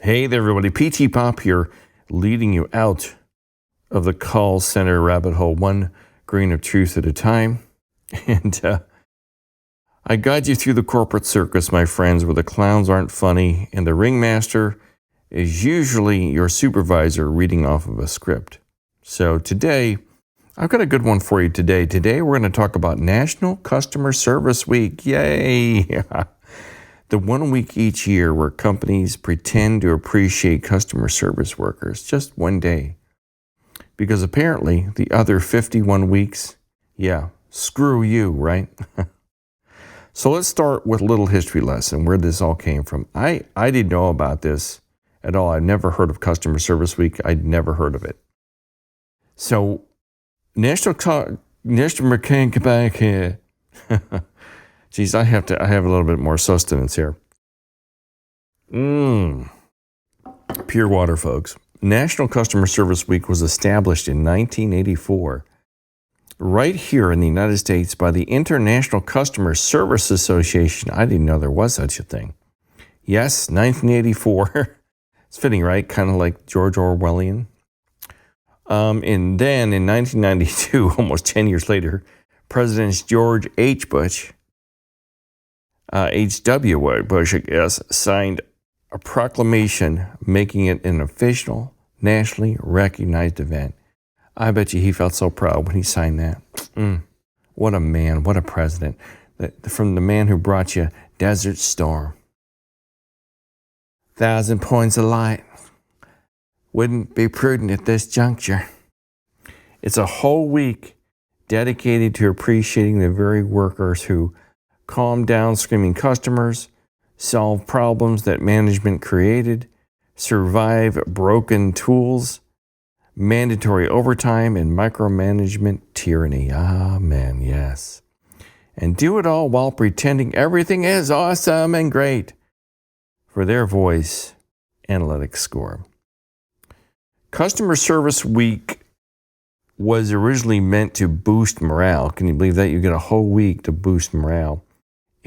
Hey there, everybody. PTPOP here, leading you out of the call center rabbit hole, one grain of truth at a time. And I guide you through the corporate circus, my friends, where the clowns aren't funny and the ringmaster is usually your supervisor reading off of a script. So today, I've got a good one for you today. Today, we're going to talk about National Customer Service Week. Yay! The 1 week each year where companies pretend to appreciate customer service workers, just one day. Because apparently the other 51 weeks, screw you, right? So let's start with a little history lesson, where this all came from. I didn't know about this at all. I've never heard of Customer Service Week. I'd never heard of it. So National MKE. Geez, I have a little bit more sustenance here. Pure water, folks. National Customer Service Week was established in 1984, right here in the United States by the International Customer Service Association. I didn't know there was such a thing. Yes, 1984. It's fitting, right? Kind of like George Orwellian. And then in 1992, almost 10 years later, Presidents George H.W. Bush, I guess, signed a proclamation making it an official, nationally recognized event. I bet you he felt so proud when he signed that. What a man, what a president. From the man who brought you Desert Storm. 1,000 points of light. Wouldn't be prudent at this juncture. It's a whole week dedicated to appreciating the very workers who calm down screaming customers, solve problems that management created, survive broken tools, mandatory overtime, and micromanagement tyranny. Amen, yes. And do it all while pretending everything is awesome and great for their voice analytics score. Customer Service Week was originally meant to boost morale. Can you believe that? You get a whole week to boost morale.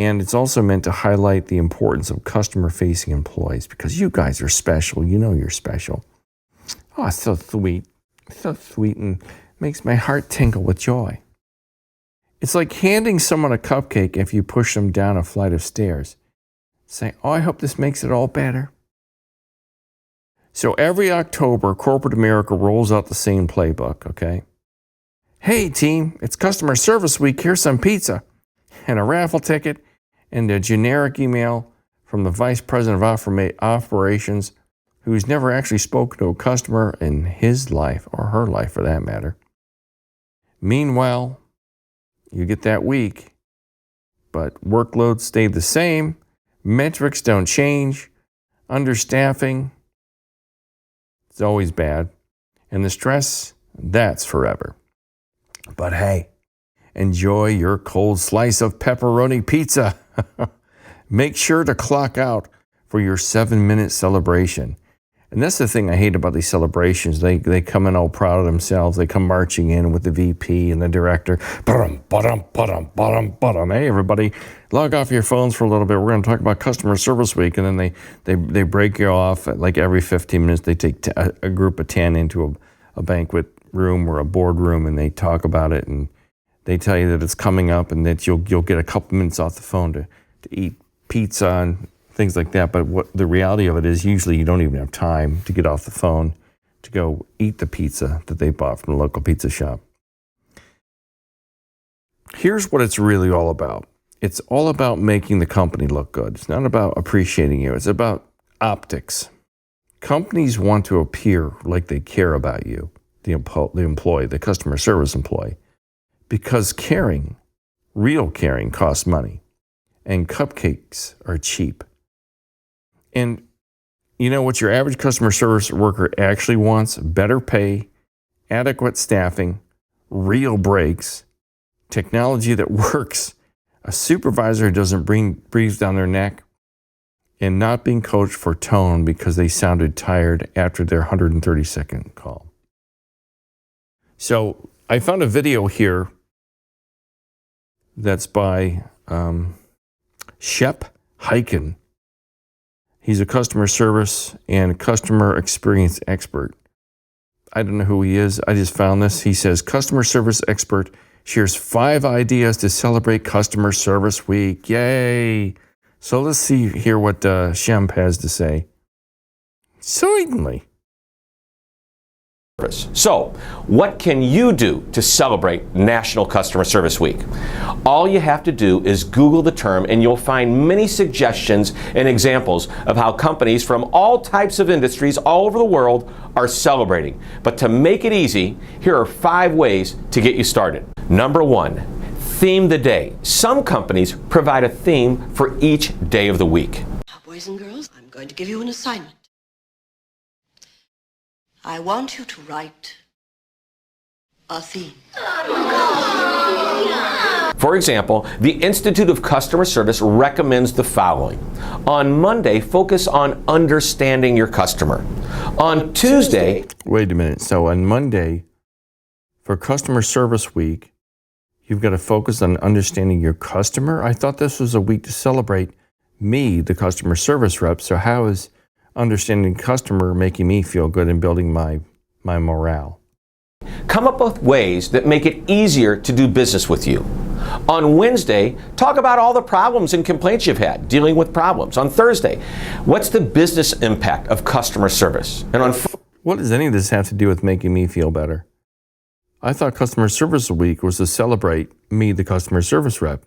And it's also meant to highlight the importance of customer-facing employees, because you guys are special. You know you're special. Oh, it's so sweet. So sweet, and makes my heart tingle with joy. It's like handing someone a cupcake if you push them down a flight of stairs. Say, oh, I hope this makes it all better. So every October, corporate America rolls out the same playbook, okay? Hey, team, it's Customer Service Week. Here's some pizza and a raffle ticket and a generic email from the vice president of operations, who's never actually spoken to a customer in his life, or her life for that matter. Meanwhile, you get that week, but workloads stay the same, metrics don't change, understaffing, it's always bad, and the stress, that's forever. But hey, enjoy your cold slice of pepperoni pizza. Make sure to clock out for your 7-minute celebration. And that's the thing I hate about these celebrations. They come in all proud of themselves. They come marching in with the VP and the director. Hey, everybody, log off your phones for a little bit. We're going to talk about Customer Service Week. And then they break you off. Like every 15 minutes, they take a group of 10 into a banquet room or a boardroom, and they talk about it. And they tell you that it's coming up and that you'll get a couple minutes off the phone to eat pizza and things like that. But what the reality of it is, usually you don't even have time to get off the phone to go eat the pizza that they bought from the local pizza shop. Here's what it's really all about. It's all about making the company look good. It's not about appreciating you. It's about optics. Companies want to appear like they care about you, the employee, the customer service employee. Because caring, real caring, costs money, and cupcakes are cheap. And you know what your average customer service worker actually wants? Better pay, adequate staffing, real breaks, technology that works, a supervisor who doesn't breathe down their neck, and not being coached for tone because they sounded tired after their 130-second call. So I found a video here that's by Shep Hyken. He's a customer service and customer experience expert. I don't know who he is. I just found this. He says, customer service expert shares 5 ideas to celebrate Customer Service Week. Yay! So let's hear what Shemp has to say. Certainly. So, what can you do to celebrate National Customer Service Week? All you have to do is Google the term and you'll find many suggestions and examples of how companies from all types of industries all over the world are celebrating. But to make it easy, here are 5 ways to get you started. Number 1, theme the day. Some companies provide a theme for each day of the week. Now, boys and girls, I'm going to give you an assignment. I want you to write a theme. For example, the Institute of Customer Service recommends the following. On Monday, focus on understanding your customer. On Tuesday... Wait a minute. So on Monday, for Customer Service Week, you've got to focus on understanding your customer? I thought this was a week to celebrate me, the customer service rep. So how is understanding customer making me feel good and building my morale? Come up with ways that make it easier to do business with you. On Wednesday, talk about all the problems and complaints you've had dealing with problems. On Thursday, what's the business impact of customer service? And on what does any of this have to do with making me feel better? I thought Customer Service Week was to celebrate me, the customer service rep.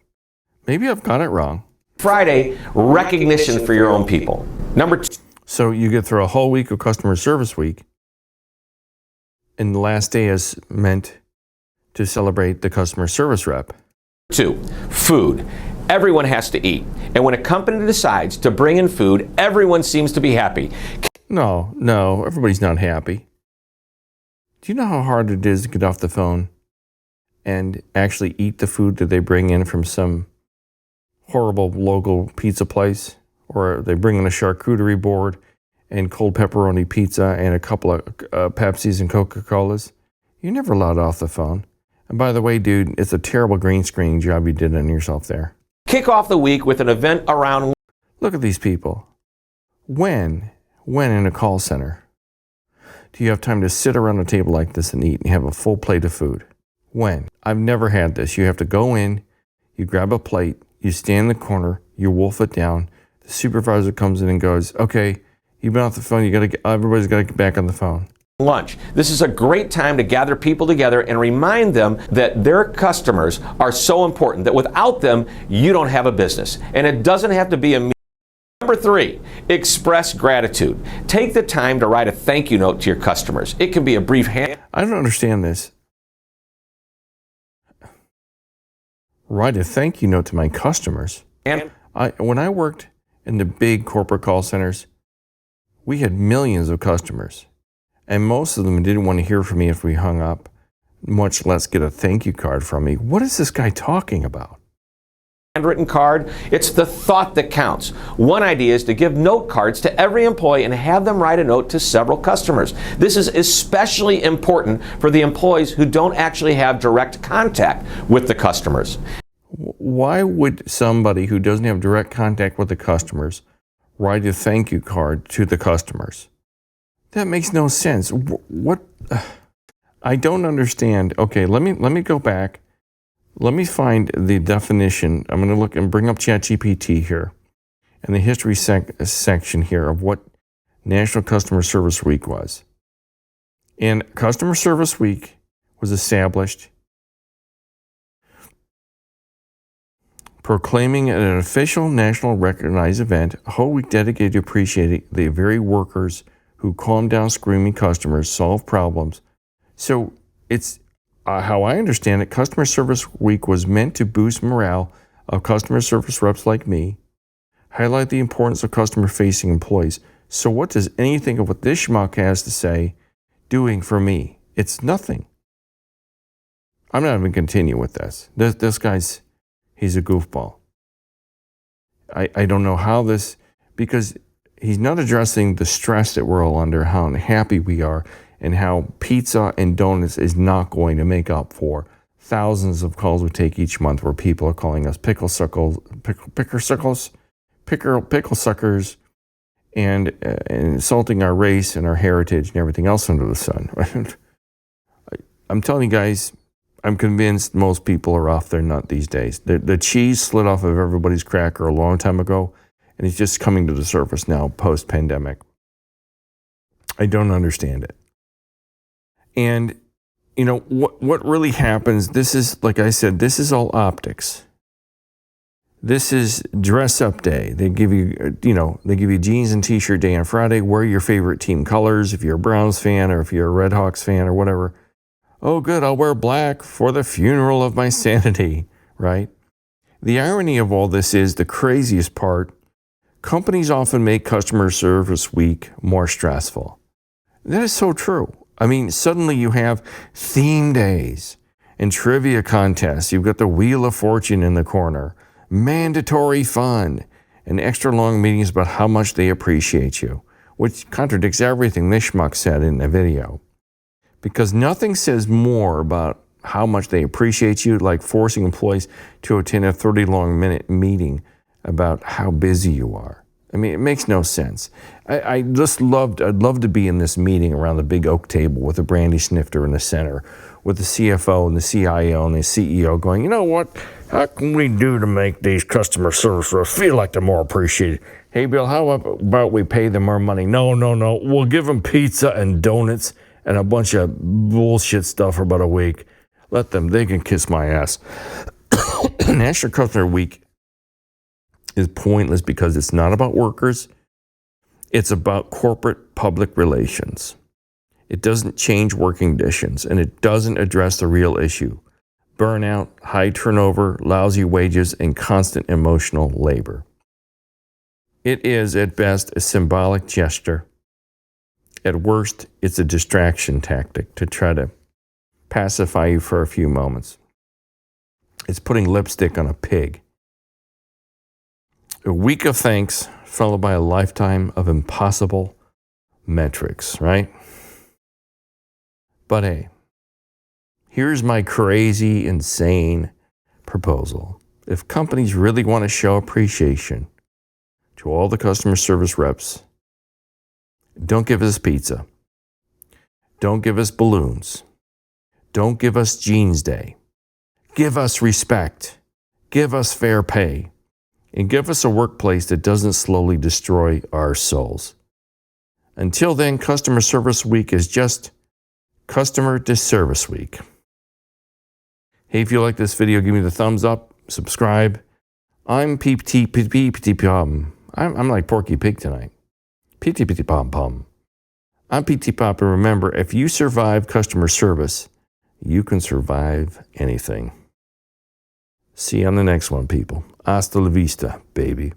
Maybe I've got it wrong. Friday, recognition for your own people. Number 2. So you get through a whole week of Customer Service Week, and the last day is meant to celebrate the customer service rep. 2, food. Everyone has to eat. And when a company decides to bring in food, everyone seems to be happy. No, everybody's not happy. Do you know how hard it is to get off the phone and actually eat the food that they bring in from some horrible local pizza place? Or they bring in a charcuterie board and cold pepperoni pizza and a couple of Pepsis and Coca-Colas. You're never allowed off the phone. And by the way, dude, it's a terrible green screen job you did on yourself there. Kick off the week with an event around... Look at these people. When in a call center do you have time to sit around a table like this and eat and have a full plate of food? When? I've never had this. You have to go in, you grab a plate, you stand in the corner, you wolf it down. The supervisor comes in and goes, okay, you've been off the phone, everybody's got to get back on the phone. Lunch. This is a great time to gather people together and remind them that their customers are so important that without them, you don't have a business. And it doesn't have to be a meeting. Number 3, express gratitude. Take the time to write a thank you note to your customers. It can be a brief hand. I don't understand this. Write a thank you note to my customers. When I worked in the big corporate call centers, we had millions of customers. And most of them didn't want to hear from me if we hung up, much less get a thank you card from me. What is this guy talking about? Handwritten card, it's the thought that counts. One idea is to give note cards to every employee and have them write a note to several customers. This is especially important for the employees who don't actually have direct contact with the customers. Why would somebody who doesn't have direct contact with the customers write a thank you card to the customers? That makes no sense. What? I don't understand. Okay, let me go back. Let me find the definition. I'm going to look and bring up ChatGPT here and the history section here of what National Customer Service Week was. And Customer Service Week was established proclaiming an official national recognized event, a whole week dedicated to appreciating the very workers who calm down screaming customers, solve problems. So it's how I understand it, Customer Service Week was meant to boost morale of customer service reps like me, highlight the importance of customer-facing employees. So what does anything of what this schmuck has to say doing for me? It's nothing. I'm not even continue with this. This guy's, he's a goofball. I don't know how this, because he's not addressing the stress that we're all under, how unhappy we are, and how pizza and donuts is not going to make up for thousands of calls we take each month where people are calling us pickle suckers, and insulting our race and our heritage and everything else under the sun. I'm telling you guys, I'm convinced most people are off their nut these days. The cheese slid off of everybody's cracker a long time ago, and it's just coming to the surface now post-pandemic. I don't understand it. And, you know, what really happens, this is, like I said, this is all optics. This is dress up day. They give you, they give you jeans and t-shirt day on Friday. Wear your favorite team colors if you're a Browns fan or if you're a Red Hawks fan or whatever. Oh, good, I'll wear black for the funeral of my sanity, right? The irony of all this is the craziest part. Companies often make customer service week more stressful. That is so true. I mean, suddenly you have theme days and trivia contests. You've got the Wheel of Fortune in the corner. Mandatory fun, and extra long meetings about how much they appreciate you, which contradicts everything this schmuck said in the video. Because nothing says more about how much they appreciate you like forcing employees to attend a 30-minute meeting about how busy you are. I mean, it makes no sense. I'd love to be in this meeting around the big oak table with a brandy snifter in the center, with the CFO and the CIO and the CEO going, you know what? How can we do to make these customer service reps feel like they're more appreciated? Hey, Bill, how about we pay them more money? No. We'll give them pizza and donuts and a bunch of bullshit stuff for about a week. They can kiss my ass. National Customer Week is pointless because it's not about workers. It's about corporate public relations. It doesn't change working conditions, and it doesn't address the real issue: burnout, high turnover, lousy wages, and constant emotional labor. It is, at best, a symbolic gesture. At worst, it's a distraction tactic to try to pacify you for a few moments. It's putting lipstick on a pig. A week of thanks followed by a lifetime of impossible metrics, right? But hey, here's my crazy, insane proposal. If companies really want to show appreciation to all the customer service reps, don't give us pizza. Don't give us balloons. Don't give us Jeans Day. Give us respect. Give us fair pay. And give us a workplace that doesn't slowly destroy our souls. Until then, Customer Service Week is just Customer Disservice Week. Hey, if you like this video, give me the thumbs up, subscribe. I'm PTPOP. I'm like Porky Pig tonight. PTPOP. I'm PTPOP, and remember, if you survive customer service, you can survive anything. See you on the next one, people. Hasta la vista, baby.